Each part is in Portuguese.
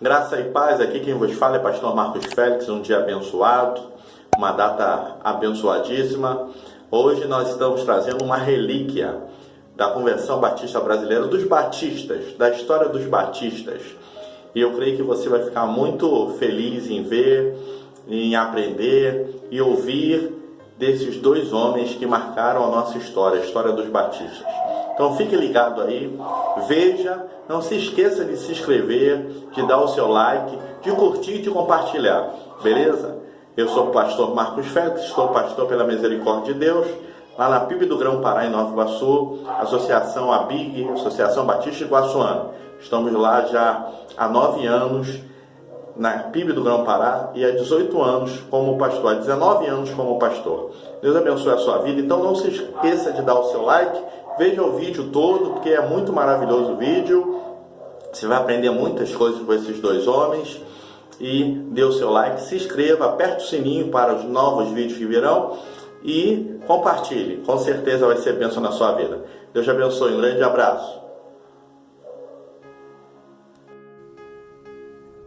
Graça e paz, aqui quem vos fala é pastor Marcos Félix, um dia abençoado, uma data abençoadíssima. Hoje nós estamos trazendo uma relíquia da Convenção Batista Brasileira, dos batistas, da história dos batistas. E eu creio que você vai ficar muito feliz em ver, em aprender e ouvir desses dois homens que marcaram a nossa história, a história dos batistas. Então fique ligado aí, veja, não se esqueça de se inscrever, de dar o seu like, de curtir e de compartilhar, beleza? Eu sou o pastor Marcos Félix, estou pastor pela misericórdia de Deus, lá na PIB do Grão-Pará, em Nova Iguaçu, Associação ABIG, Associação Batista Iguaçuana. Estamos lá já há 9 anos, na PIB do Grão-Pará, e há 18 anos como pastor, há 19 anos como pastor. Deus abençoe a sua vida, então não se esqueça de dar o seu like, veja o vídeo todo, porque é muito maravilhoso o vídeo. Você vai aprender muitas coisas com esses dois homens. E dê o seu like, se inscreva, aperte o sininho para os novos vídeos que virão e compartilhe. Com certeza vai ser bênção na sua vida. Deus te abençoe. Um grande abraço.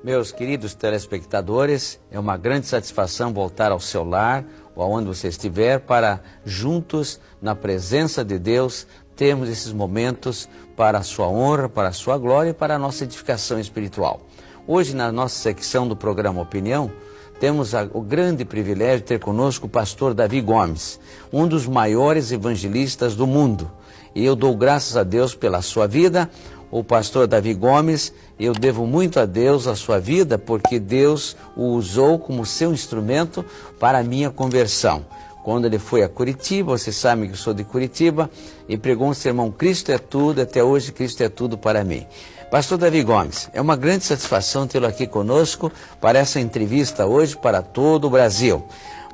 Meus queridos telespectadores, é uma grande satisfação voltar ao seu lar ou aonde você estiver para, juntos, na presença de Deus, termos esses momentos para a sua honra, para a sua glória e para a nossa edificação espiritual. Hoje, na nossa secção do programa Opinião, temos o grande privilégio de ter conosco o pastor Davi Gomes, um dos maiores evangelistas do mundo. E eu dou graças a Deus pela sua vida. O pastor Davi Gomes, eu devo muito a Deus a sua vida, porque Deus o usou como seu instrumento para a minha conversão. Quando ele foi a Curitiba, vocês sabem que eu sou de Curitiba, e pregou um sermão, Cristo é tudo, até hoje Cristo é tudo para mim. Pastor Davi Gomes, é uma grande satisfação tê-lo aqui conosco para essa entrevista hoje para todo o Brasil.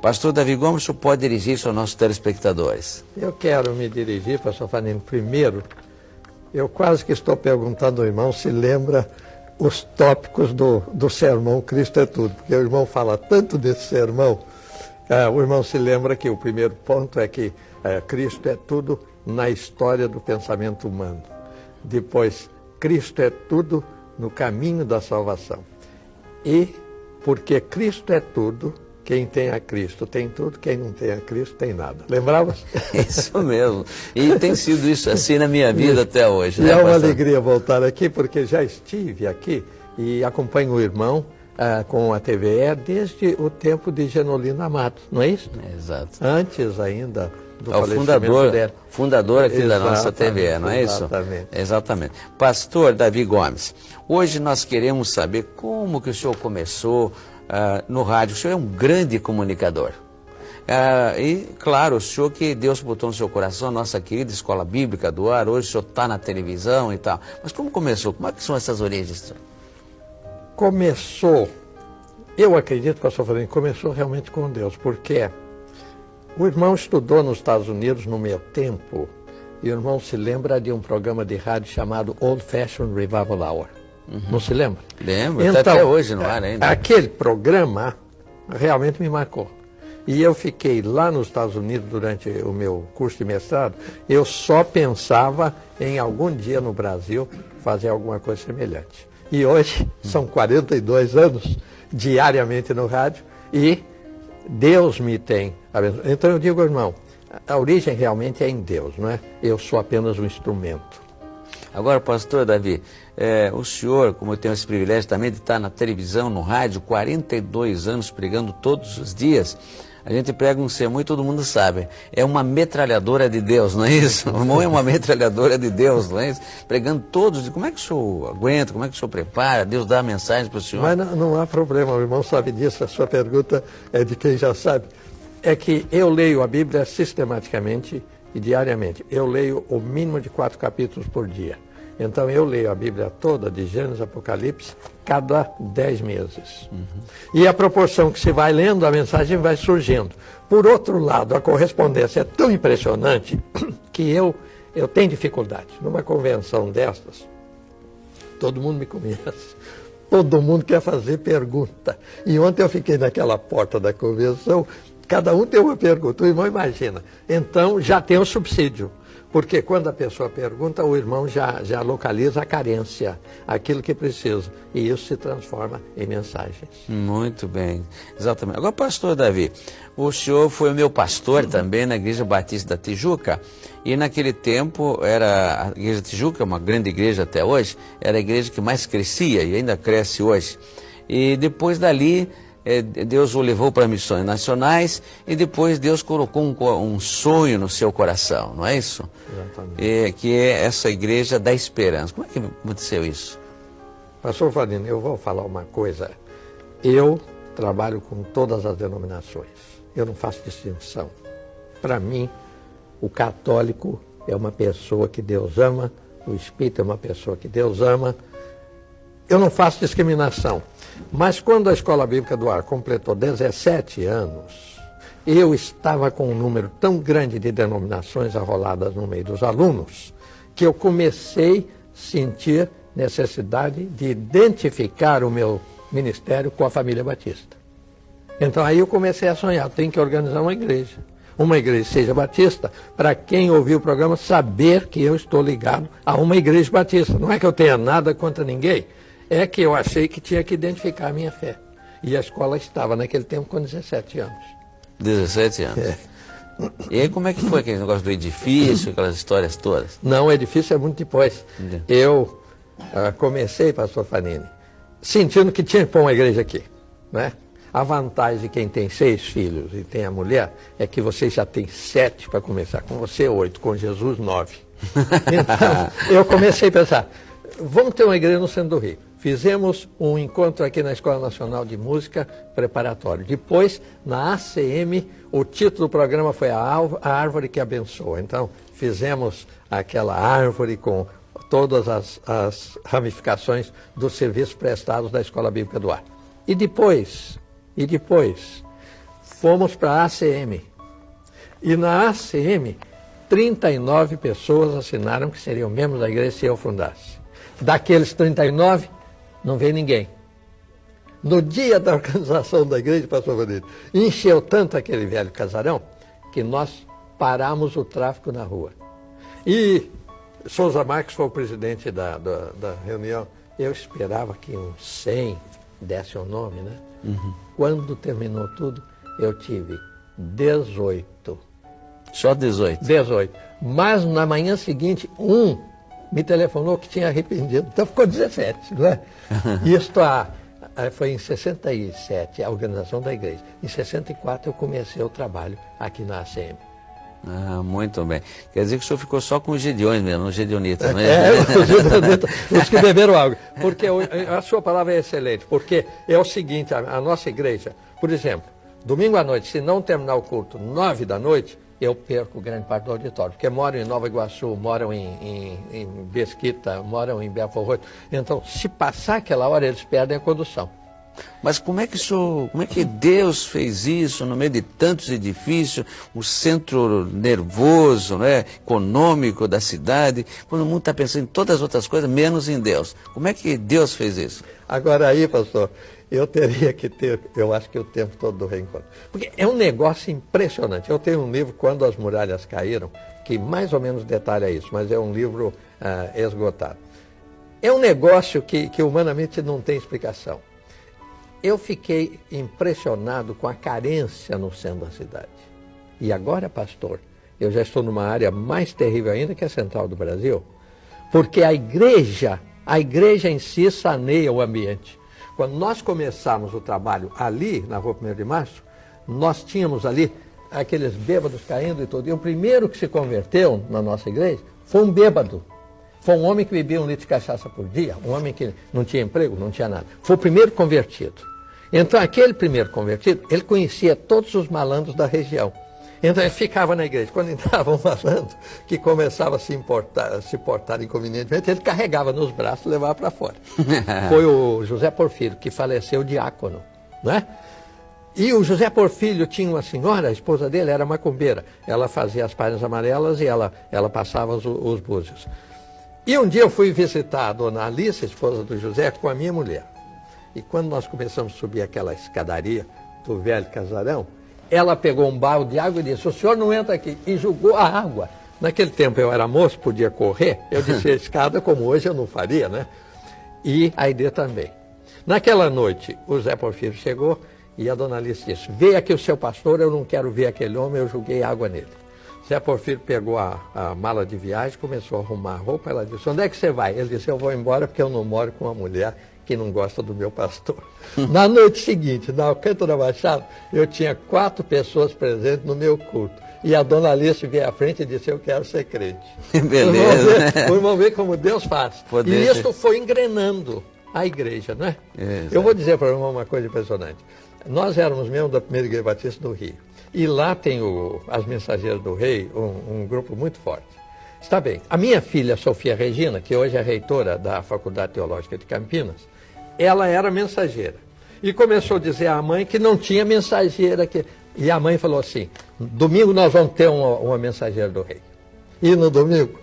Pastor Davi Gomes, o senhor pode dirigir-se aos nossos telespectadores. Eu quero me dirigir, pastor Fanino, primeiro, eu quase que estou perguntando ao irmão se lembra os tópicos do sermão Cristo é tudo, porque o irmão fala tanto desse sermão. O irmão se lembra que o primeiro ponto é que Cristo é tudo na história do pensamento humano. Depois, Cristo é tudo no caminho da salvação. E, porque Cristo é tudo, quem tem a Cristo tem tudo, quem não tem a Cristo tem nada. Lembrava? Isso mesmo. E tem sido isso assim na minha vida até hoje. E é uma alegria voltar aqui, porque já estive aqui e acompanho o irmão com a TVE desde o tempo de Genolino Matos, não é isso? Exato. Antes ainda do fundador aqui da nossa TVE, não é isso? Exatamente. Exatamente. Pastor Davi Gomes, hoje nós queremos saber como que o senhor começou no rádio. O senhor é um grande comunicador. E, claro, o senhor que Deus botou no seu coração, a nossa querida Escola Bíblica do Ar, hoje o senhor está na televisão e tal. Mas como começou? Como é que são essas origens? Começou, eu acredito, pastor Fernando, começou realmente com Deus, porque o irmão estudou nos Estados Unidos no meu tempo, e o irmão se lembra de um programa de rádio chamado Old Fashioned Revival Hour. Uhum. Não se lembra? Lembro, então, até hoje no ar ainda. Aquele programa realmente me marcou. E eu fiquei lá nos Estados Unidos durante o meu curso de mestrado, eu só pensava em algum dia no Brasil fazer alguma coisa semelhante. E hoje são 42 anos diariamente no rádio e Deus me tem abençoado. Então eu digo, irmão, a origem realmente é em Deus, não é? Eu sou apenas um instrumento. Agora, pastor Davi, o senhor, como eu tenho esse privilégio também de estar na televisão, no rádio, 42 anos pregando todos os dias, a gente prega um sermão e todo mundo sabe, é uma metralhadora de Deus, não é isso? O irmão é uma metralhadora de Deus, não é isso? Pregando todos, como é que o senhor aguenta, como é que o senhor prepara, Deus dá a mensagem para o senhor? Mas não há problema, o irmão sabe disso, a sua pergunta é de quem já sabe. É que eu leio a Bíblia sistematicamente e diariamente. Eu leio o mínimo de 4 capítulos por dia. Então eu leio a Bíblia toda, de Gênesis a Apocalipse, cada 10 meses. Uhum. E a proporção que se vai lendo, a mensagem vai surgindo. Por outro lado, a correspondência é tão impressionante que eu tenho dificuldade. Numa convenção destas, todo mundo me conhece, todo mundo quer fazer pergunta. E ontem eu fiquei naquela porta da convenção, cada um tem uma pergunta, o irmão imagina. Então já tem o subsídio. Porque quando a pessoa pergunta, o irmão já localiza a carência, aquilo que precisa. E isso se transforma em mensagens. Muito bem, exatamente. Agora, pastor Davi, o senhor foi o meu pastor também na Igreja Batista da Tijuca. E naquele tempo, a Igreja da Tijuca, uma grande igreja até hoje, era a igreja que mais crescia e ainda cresce hoje. E depois dali, Deus o levou para missões nacionais e depois Deus colocou um sonho no seu coração, não é isso? Exatamente. Que é essa igreja da esperança. Como é que aconteceu isso? Pastor Fadino, eu vou falar uma coisa. Eu trabalho com todas as denominações. Eu não faço distinção. Para mim, o católico é uma pessoa que Deus ama, o espírita é uma pessoa que Deus ama. Eu não faço discriminação. Mas quando a Escola Bíblica do Ar completou 17 anos, eu estava com um número tão grande de denominações arroladas no meio dos alunos, que eu comecei a sentir necessidade de identificar o meu ministério com a família batista. Então aí eu comecei a sonhar, tem que organizar uma igreja seja batista, para quem ouviu o programa saber que eu estou ligado a uma igreja batista. Não é que eu tenha nada contra ninguém, é que eu achei que tinha que identificar a minha fé. E a escola estava naquele tempo com 17 anos. 17 anos. É. E aí como é que foi aquele negócio do edifício, aquelas histórias todas? Não, o edifício é muito depois. Entendi. Eu comecei, pastor Fanini, sentindo que tinha que pôr uma igreja aqui, né? A vantagem de quem tem 6 filhos e tem a mulher é que você já tem 7 para começar. Com você, 8. Com Jesus, 9. Então, eu comecei a pensar, vamos ter uma igreja no centro do Rio. Fizemos um encontro aqui na Escola Nacional de Música preparatório. Depois, na ACM, o título do programa foi A Árvore que Abençoa. Então, fizemos aquela árvore com todas as ramificações dos serviços prestados da Escola Bíblica do Ar. E depois fomos para a ACM. E na ACM, 39 pessoas assinaram que seriam membros da igreja se eu fundasse. Daqueles 39, não veio ninguém. No dia da organização da igreja, pastor Vanildo, encheu tanto aquele velho casarão que nós paramos o tráfego na rua. E Souza Marques foi o presidente da reunião. Eu esperava que uns 100 desse o nome, né? Uhum. Quando terminou tudo, eu tive 18. Só 18? 18. Mas na manhã seguinte, um me telefonou que tinha arrependido. Então ficou 17, não é? Isso foi em 67, a organização da igreja. Em 64 eu comecei o trabalho aqui na ACM. Ah, muito bem. Quer dizer que o senhor ficou só com os Gedeões mesmo, os Gedeonitas, não é? Os Gedeonitas, os que beberam água. Porque a sua palavra é excelente, porque é o seguinte, a nossa igreja, por exemplo, domingo à noite, se não terminar o culto 9 da noite, eu perco grande parte do auditório, porque moram em Nova Iguaçu, moram em Mesquita, moram em Belfort Roxo. Então, se passar aquela hora, eles perdem a condução. Mas como é que Deus fez isso no meio de tantos edifícios, o centro nervoso, né, econômico da cidade, quando o mundo está pensando em todas as outras coisas, menos em Deus? Como é que Deus fez isso? Agora aí, pastor, eu teria que ter, eu acho que o tempo todo do reencontro. Porque é um negócio impressionante. Eu tenho um livro, Quando as Muralhas Caíram, que mais ou menos detalha isso, mas é um livro esgotado. É um negócio que humanamente não tem explicação. Eu fiquei impressionado com a carência no centro da cidade. E agora, pastor, eu já estou numa área mais terrível ainda, que é a central do Brasil, porque a igreja em si saneia o ambiente. Quando nós começamos o trabalho ali, na Rua 1º de Março, nós tínhamos ali aqueles bêbados caindo e tudo. E o primeiro que se converteu na nossa igreja foi um bêbado. Foi um homem que bebia 1 litro de cachaça por dia, um homem que não tinha emprego, não tinha nada. Foi o primeiro convertido. Então, aquele primeiro convertido, ele conhecia todos os malandros da região. Então, ele ficava na igreja. Quando entrava um malandro que começava a se portar inconvenientemente, ele carregava nos braços e levava para fora. Foi o José Porfírio, que faleceu diácono, não é? E o José Porfírio tinha uma senhora, a esposa dele era macumbeira. Ela fazia as páginas amarelas e ela passava os búzios. E um dia eu fui visitar a dona Alice, esposa do José, com a minha mulher. E quando nós começamos a subir aquela escadaria do velho casarão, ela pegou um balde de água e disse, o senhor não entra aqui. E jogou a água Naquele tempo eu era moço, podia correr, eu descia a escada como hoje eu não faria, né? E a Aide também. Naquela noite, o Zé Porfírio chegou e a dona Alice disse, veio aqui o seu pastor, eu não quero ver aquele homem, eu joguei água nele. Zé Porfírio pegou a mala de viagem, começou a arrumar a roupa, ela disse, onde é que você vai? Ele disse, eu vou embora porque eu não moro com uma mulher que não gosta do meu pastor. Na noite seguinte, na Alcântara Machado, eu tinha 4 pessoas presentes no meu culto. E a dona Alice veio à frente e disse, eu quero ser crente. Beleza. O irmão vê como Deus faz. Poder E isso foi engrenando a igreja, não é? Eu vou dizer para o irmão uma coisa impressionante. Nós éramos membros da primeira igreja batista do Rio. E lá tem as Mensageiras do Rei, um grupo muito forte. Está bem, a minha filha Sofia Regina, que hoje é reitora da Faculdade Teológica de Campinas, ela era mensageira. E começou a dizer à mãe que não tinha mensageira. E a mãe falou assim, domingo nós vamos ter uma mensageira do rei. E no domingo,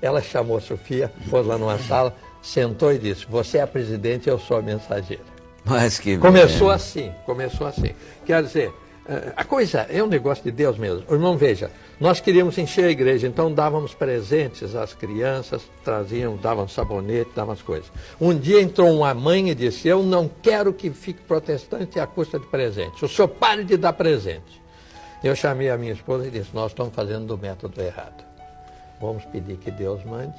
ela chamou a Sofia, pôs lá numa sala, sentou e disse, você é a presidente, eu sou a mensageira. Mas que começou assim. Quer dizer, a coisa é um negócio de Deus mesmo. Irmão, veja, nós queríamos encher a igreja, então dávamos presentes às crianças, davam sabonete, davam as coisas. Um dia entrou uma mãe e disse, eu não quero que fique protestante à custa de presente. O senhor pare de dar presente. Eu chamei a minha esposa e disse, nós estamos fazendo do método errado. Vamos pedir que Deus mande.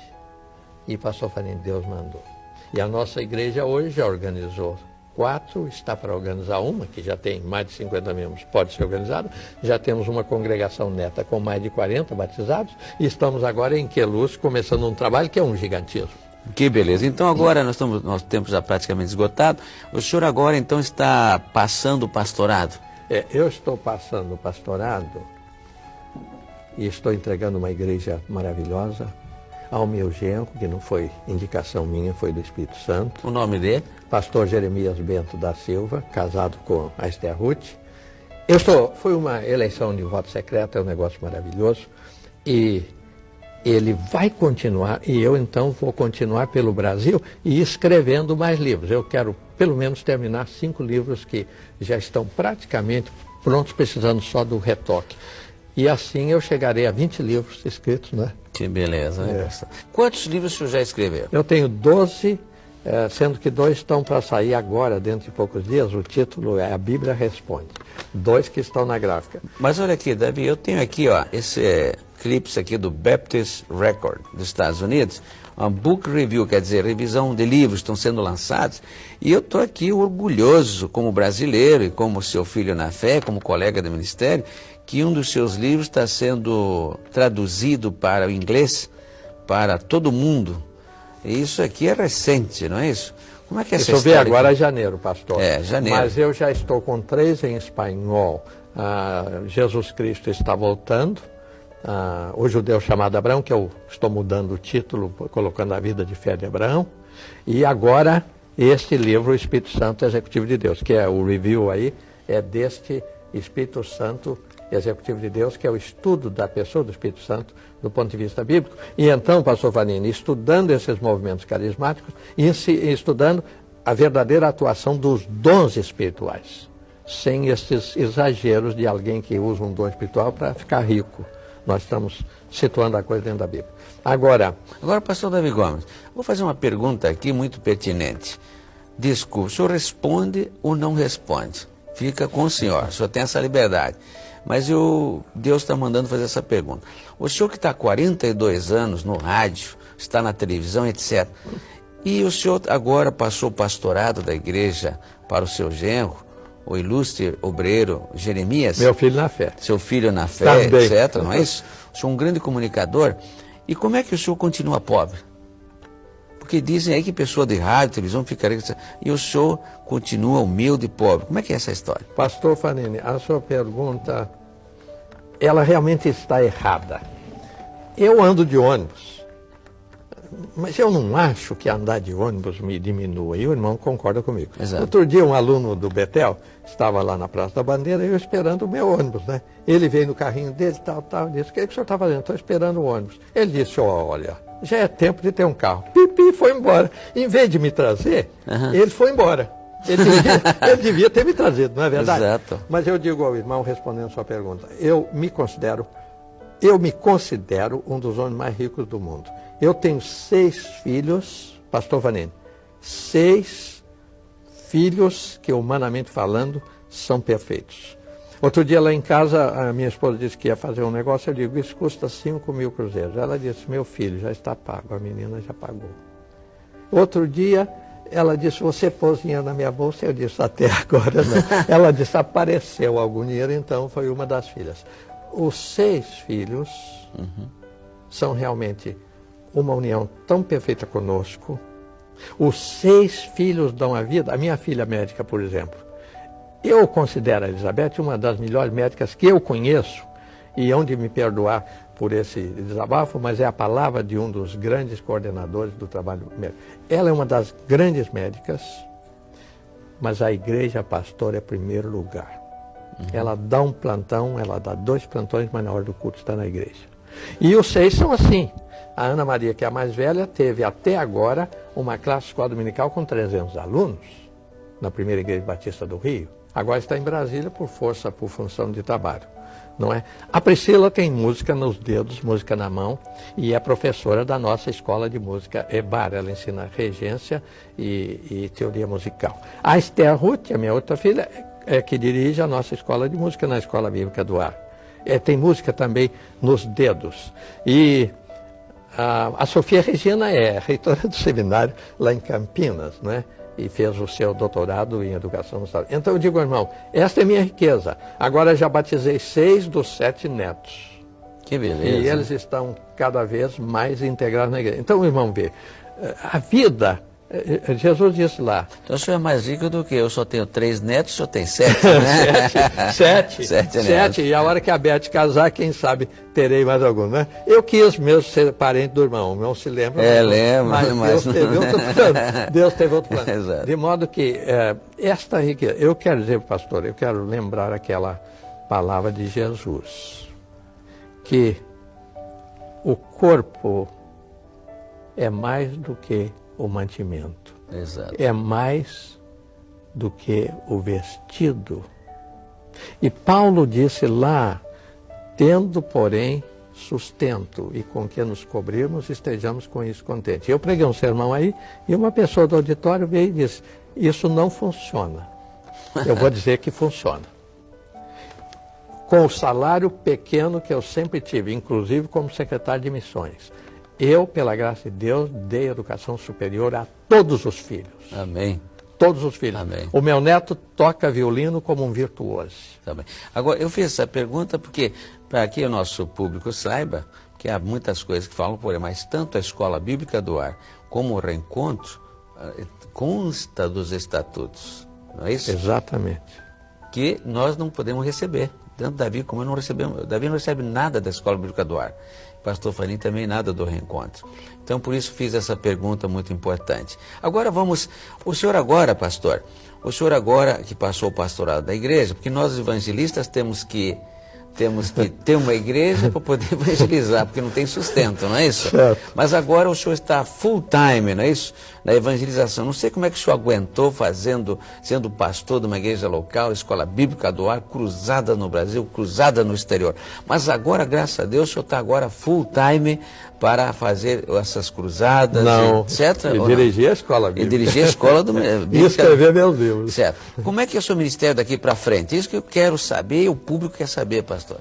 E pastor Farinha, Deus mandou. E a nossa igreja hoje já organizou 4, está para organizar uma, que já tem mais de 50 membros, pode ser organizada. Já temos uma congregação neta com mais de 40 batizados e estamos agora em Queluz, começando um trabalho que é um gigantismo. Que beleza. Então agora nosso tempo já praticamente esgotado. O senhor agora então está passando o pastorado? Eu estou passando o pastorado e estou entregando uma igreja maravilhosa ao meu genro, que não foi indicação minha, foi do Espírito Santo. O nome dele? Pastor Jeremias Bento da Silva, casado com a Esther Ruth. Foi uma eleição de voto secreto, é um negócio maravilhoso. E ele vai continuar, e eu então vou continuar pelo Brasil e escrevendo mais livros. Eu quero pelo menos terminar 5 livros que já estão praticamente prontos, precisando só do retoque. E assim eu chegarei a 20 livros escritos, né? Que beleza, né? Quantos livros o senhor já escreveu? Eu tenho 12, sendo que 2 estão para sair agora, dentro de poucos dias. O título é A Bíblia Responde. 2 que estão na gráfica. Mas olha aqui, Davi, eu tenho aqui, ó, esse clipe aqui do Baptist Record dos Estados Unidos, uma book review, quer dizer, revisão de livros que estão sendo lançados, e eu estou aqui orgulhoso, como brasileiro e como seu filho na fé, como colega do ministério, que um dos seus livros está sendo traduzido para o inglês, para todo mundo. E isso aqui é recente, não é isso? Como é que é essa história? Isso vê agora é janeiro, pastor. Janeiro. Mas eu já estou com 3 em espanhol. Jesus Cristo está voltando. O judeu chamado Abraão, que eu estou mudando o título, colocando a vida de fé de Abraão. E agora, este livro, o Espírito Santo Executivo de Deus, que é o review aí, é deste Espírito Santo Executivo de Deus, que é o estudo da pessoa do Espírito Santo do ponto de vista bíblico. E então, pastor Vanini, estudando esses movimentos carismáticos e estudando a verdadeira atuação dos dons espirituais, sem esses exageros de alguém que usa um dom espiritual para ficar rico. Nós estamos situando a coisa dentro da Bíblia. Agora, pastor Davi Gomes, vou fazer uma pergunta aqui muito pertinente. Desculpe, o senhor responde ou não responde? Fica com o senhor tem essa liberdade. Mas Deus está mandando fazer essa pergunta. O senhor que está há 42 anos no rádio, está na televisão, etc. E o senhor agora passou o pastorado da igreja para o seu genro, o ilustre obreiro Jeremias. Meu filho na fé. Seu filho na fé, também. Etc. Não é isso? O senhor é um grande comunicador. E como é que o senhor continua pobre? Porque dizem aí que pessoa de rádio, televisão ficaria... E o senhor continua humilde e pobre. Como é que é essa história? Pastor Fanini, a sua pergunta, ela realmente está errada. Eu ando de ônibus, mas eu não acho que andar de ônibus me diminua. E o irmão concorda comigo. Exato. Outro dia um aluno do Betel estava lá na Praça da Bandeira e eu esperando o meu ônibus, né? Ele veio no carrinho dele, disse, o que o senhor está fazendo? Estou esperando o ônibus. Ele disse, olha, já é tempo de ter um carro. Pipi, foi embora. Em vez de me trazer, ele foi embora. Ele devia ter me trazido, não é verdade? Exato. Mas eu digo ao irmão, respondendo a sua pergunta, eu me considero eu me considero um dos homens mais ricos do mundo. Eu tenho 6 filhos, pastor Vanini, 6 filhos que, humanamente falando, são perfeitos. Outro dia lá em casa, a minha esposa disse que ia fazer um negócio, eu digo, isso custa 5.000 cruzeiros. Ela disse, meu filho, já está pago, a menina já pagou. Outro dia, ela disse, você pôs dinheiro na minha bolsa? Eu disse, até agora não. Ela disse, apareceu algum dinheiro, então foi uma das filhas. Os 6 filhos são realmente uma união tão perfeita conosco. Os 6 filhos dão a vida. A minha filha médica, por exemplo, eu considero a Elizabeth uma das melhores médicas que eu conheço, e hão de me perdoar por esse desabafo, mas é a palavra de um dos grandes coordenadores do trabalho médico. Ela é uma das grandes médicas, mas a igreja pastora é primeiro lugar. Ela dá um plantão, ela dá 2 plantões, mas na hora do culto está na igreja. E os 6 são assim. A Ana Maria, que é a mais velha, teve até agora uma classe escola dominical com 300 alunos, na primeira igreja batista do Rio. Agora está em Brasília por força, por função de trabalho. Não é? A Priscila tem música nos dedos, música na mão, e é professora da nossa escola de música EBAR. Ela ensina regência e teoria musical. A Esther Ruth, a minha outra filha, é que dirige a nossa escola de música na Escola Bíblica do Ar. Tem música também nos dedos. E a Sofia Regina é reitora do seminário lá em Campinas, não é? E fez o seu doutorado em educação no Estado. Então eu digo, irmão, esta é minha riqueza. Agora já batizei 6 dos 7 netos. Que beleza. E eles estão cada vez mais integrados na igreja. Então, irmão, vê, a vida, Jesus disse lá... Então o senhor é mais rico do que eu. só tenho 3 netos, o senhor tem 7, né? 7 netos. E a hora que a Beth casar, quem sabe terei mais algum, né? Eu quis mesmo ser parente do irmão. O irmão se lembra. Lembro. Mas Deus teve outro plano. Deus teve outro plano. Exato. De modo que esta riqueza... Eu quero dizer, pastor, eu quero lembrar aquela palavra de Jesus, que o corpo é mais do que o mantimento. Exato. É mais do que o vestido. E Paulo disse lá, tendo, porém, sustento e com que nos cobrirmos, estejamos com isso contentes. Eu preguei um sermão aí e uma pessoa do auditório veio e disse, isso não funciona. Eu vou dizer que funciona. Com o salário pequeno que eu sempre tive, inclusive como secretário de missões, eu, pela graça de Deus, dei educação superior a todos os filhos. Amém. Todos os filhos. Amém. O meu neto toca violino como um virtuoso. Também. Agora, eu fiz essa pergunta porque, para que o nosso público saiba, que há muitas coisas que falam por aí, mas tanto a Escola Bíblica do Ar como o Reencontro consta dos estatutos, não é isso? Exatamente. Que nós não podemos receber. Tanto Davi como eu não recebemos. Davi não recebe nada da Escola Bíblica do Ar. Pastor Farim também nada do Reencontro. Então, por isso fiz essa pergunta muito importante. Agora vamos... O senhor agora, pastor, que passou o pastorado da igreja, porque nós evangelistas temos que ter uma igreja para poder evangelizar, porque não tem sustento, não é isso? Certo. Mas agora o senhor está full time, não é isso? Na evangelização. Não sei como é que o senhor aguentou sendo pastor de uma igreja local, Escola Bíblica do Ar, cruzada no Brasil, cruzada no exterior. Mas agora, graças a Deus, o senhor está agora full time para fazer essas cruzadas, não, etc. E dirigir a escola bíblica. E dirigir a escola do E escrever meus livros. Certo. Como é que é o seu ministério daqui para frente? Isso que eu quero saber e o público quer saber, pastor.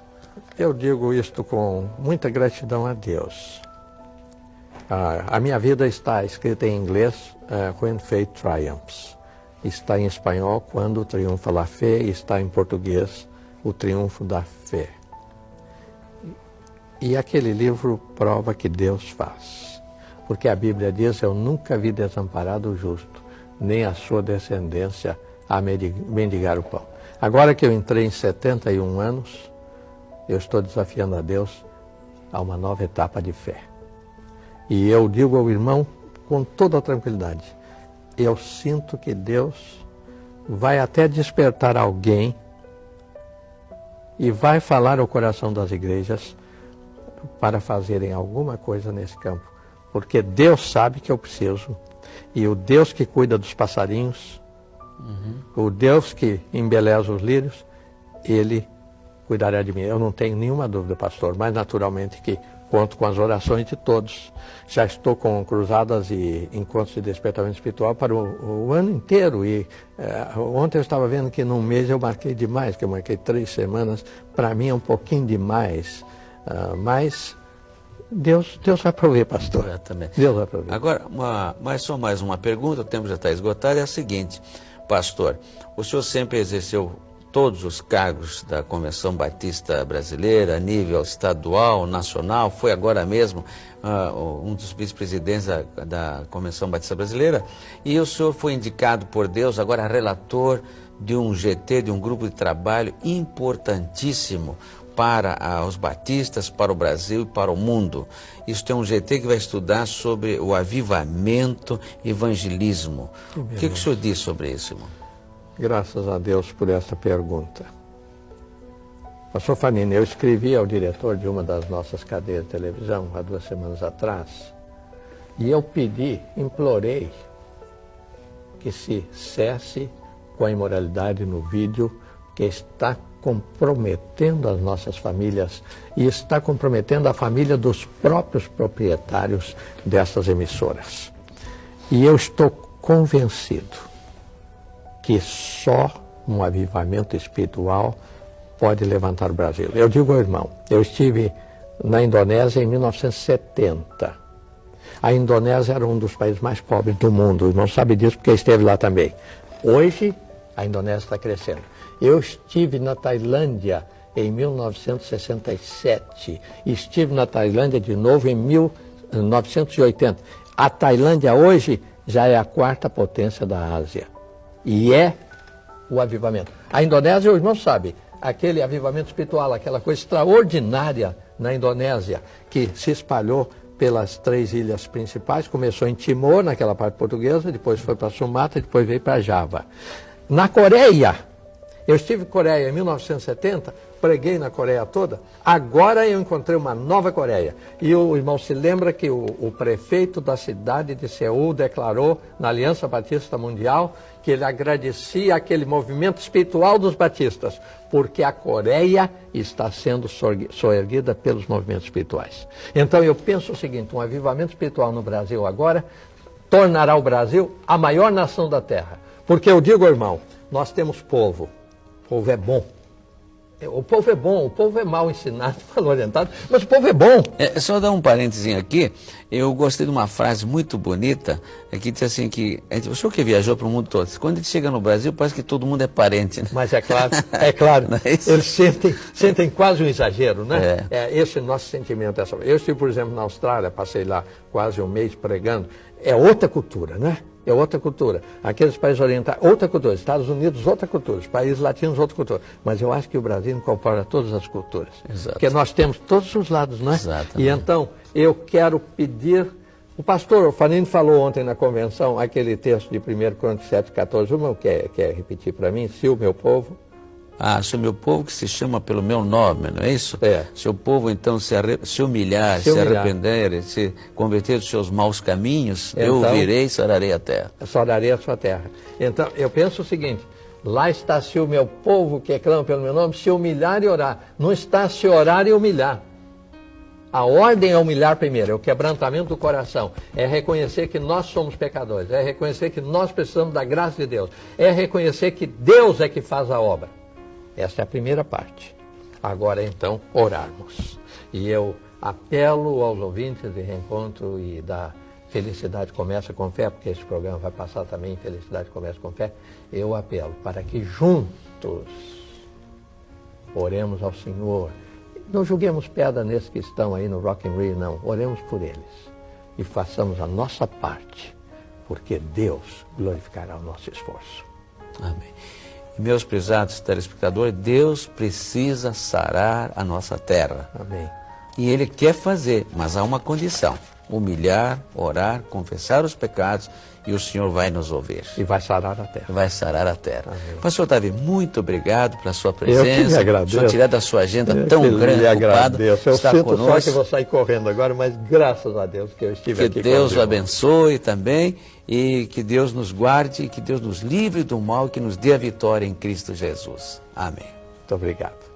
Eu digo isto com muita gratidão a Deus. A minha vida está escrita em inglês, When Faith Triumphs. Está em espanhol, Quando Triunfa a Fé, e está em português, O Triunfo da Fé. E aquele livro prova que Deus faz. Porque a Bíblia diz, eu nunca vi desamparado o justo, nem a sua descendência a mendigar o pão. Agora que eu entrei em 71 anos, eu estou desafiando a Deus a uma nova etapa de fé. E eu digo ao irmão com toda a tranquilidade, eu sinto que Deus vai até despertar alguém e vai falar ao coração das igrejas para fazerem alguma coisa nesse campo. Porque Deus sabe que eu preciso. E o Deus que cuida dos passarinhos, o Deus que embeleza os lírios, Ele cuidará de mim. Eu não tenho nenhuma dúvida, pastor, mas naturalmente que conto com as orações de todos. Já estou com cruzadas e encontros de despertamento espiritual para o ano inteiro. E ontem eu estava vendo que num mês eu marquei demais, que eu marquei 3 semanas. Para mim é um pouquinho demais. Mas Deus vai prover, pastor. Exatamente. Deus vai prover. Agora, só mais uma pergunta, o tempo já está esgotado, é a seguinte. Pastor, o senhor sempre exerceu todos os cargos da Convenção Batista Brasileira, a nível estadual, nacional, foi agora mesmo um dos vice-presidentes da Convenção Batista Brasileira, e o senhor foi indicado por Deus, agora relator de um GT, de um grupo de trabalho importantíssimo para os batistas, para o Brasil e para o mundo. Isso é um GT que vai estudar sobre o avivamento e evangelismo. O que o senhor diz sobre isso, irmão? Graças a Deus por essa pergunta. Pastor Fanini, eu escrevi ao diretor de uma das nossas cadeias de televisão há 2 semanas atrás, e eu implorei que se cesse com a imoralidade no vídeo, que está comprometendo as nossas famílias e está comprometendo a família dos próprios proprietários dessas emissoras. E eu estou convencido que só um avivamento espiritual pode levantar o Brasil. Eu digo ao irmão, eu estive na Indonésia em 1970. A Indonésia era um dos países mais pobres do mundo, o irmão sabe disso porque esteve lá também. Hoje, a Indonésia está crescendo. Eu estive na Tailândia em 1967, estive na Tailândia de novo em 1980. A Tailândia hoje já é a 4ª potência da Ásia. E é o avivamento. A Indonésia, o irmão sabe, aquele avivamento espiritual, aquela coisa extraordinária na Indonésia, que se espalhou pelas 3 ilhas principais, começou em Timor, naquela parte portuguesa, depois foi para Sumatra, depois veio para Java. Na Coreia, eu estive em Coreia em 1970, preguei na Coreia toda, agora eu encontrei uma nova Coreia. E o irmão se lembra que o prefeito da cidade de Seul declarou na Aliança Batista Mundial que ele agradecia aquele movimento espiritual dos batistas, porque a Coreia está sendo soerguida pelos movimentos espirituais. Então eu penso o seguinte, um avivamento espiritual no Brasil agora tornará o Brasil a maior nação da terra. Porque eu digo, irmão, nós temos povo. O povo é bom. O povo é bom, o povo é mal ensinado, mal orientado, mas o povo é bom. Só dar um parênteses aqui, eu gostei de uma frase muito bonita, que diz assim que, o senhor que viajou para o mundo todo, quando ele chega no Brasil parece que todo mundo é parente, né? Mas é claro, eles sentem quase um exagero, né? Esse nosso sentimento. Eu estive, por exemplo, na Austrália, passei lá quase um mês pregando, é outra cultura, né? É outra cultura. Aqueles países orientais, outra cultura. Estados Unidos, outra cultura. Os países latinos, outra cultura. Mas eu acho que o Brasil incorpora todas as culturas. Exato. Porque nós temos todos os lados, não é? Exatamente. E então, eu quero pedir... O pastor Fanini falou ontem na convenção, aquele texto de 1 Coríntios 7,14. O irmão quer repetir para mim? Se o meu povo... se o meu povo que se chama pelo meu nome, não é isso? Se o povo então se humilhar, se arrepender, se converter dos seus maus caminhos, então, eu ouvirei e sararei a terra. Sararei a sua terra. Então, eu penso o seguinte, lá está se o meu povo que clama pelo meu nome, se humilhar e orar. Não está se orar e humilhar. A ordem é humilhar primeiro, é o quebrantamento do coração, é reconhecer que nós somos pecadores, é reconhecer que nós precisamos da graça de Deus, é reconhecer que Deus é que faz a obra. Essa é a primeira parte. Agora, então, orarmos. E eu apelo aos ouvintes de Reencontro e da Felicidade Começa com Fé, porque esse programa vai passar também em Felicidade Começa com Fé, eu apelo para que juntos oremos ao Senhor. Não julguemos pedra nesses que estão aí no Rock in Rio, não. Oremos por eles e façamos a nossa parte, porque Deus glorificará o nosso esforço. Amém. Meus prezados telespectadores, Deus precisa sarar a nossa terra. Amém. E Ele quer fazer, mas há uma condição. Humilhar, orar, confessar os pecados e o Senhor vai nos ouvir. E vai sarar a terra. Vai sarar a terra. Amém. Pastor Otávio, muito obrigado pela sua presença. Eu que lhe agradeço. O senhor tirar da sua agenda tão grande, ocupado, eu sinto conosco. Só que vou sair correndo agora, mas graças a Deus que eu estive aqui. Que Deus o abençoe também e que Deus nos guarde, que Deus nos livre do mal e que nos dê a vitória em Cristo Jesus. Amém. Muito obrigado.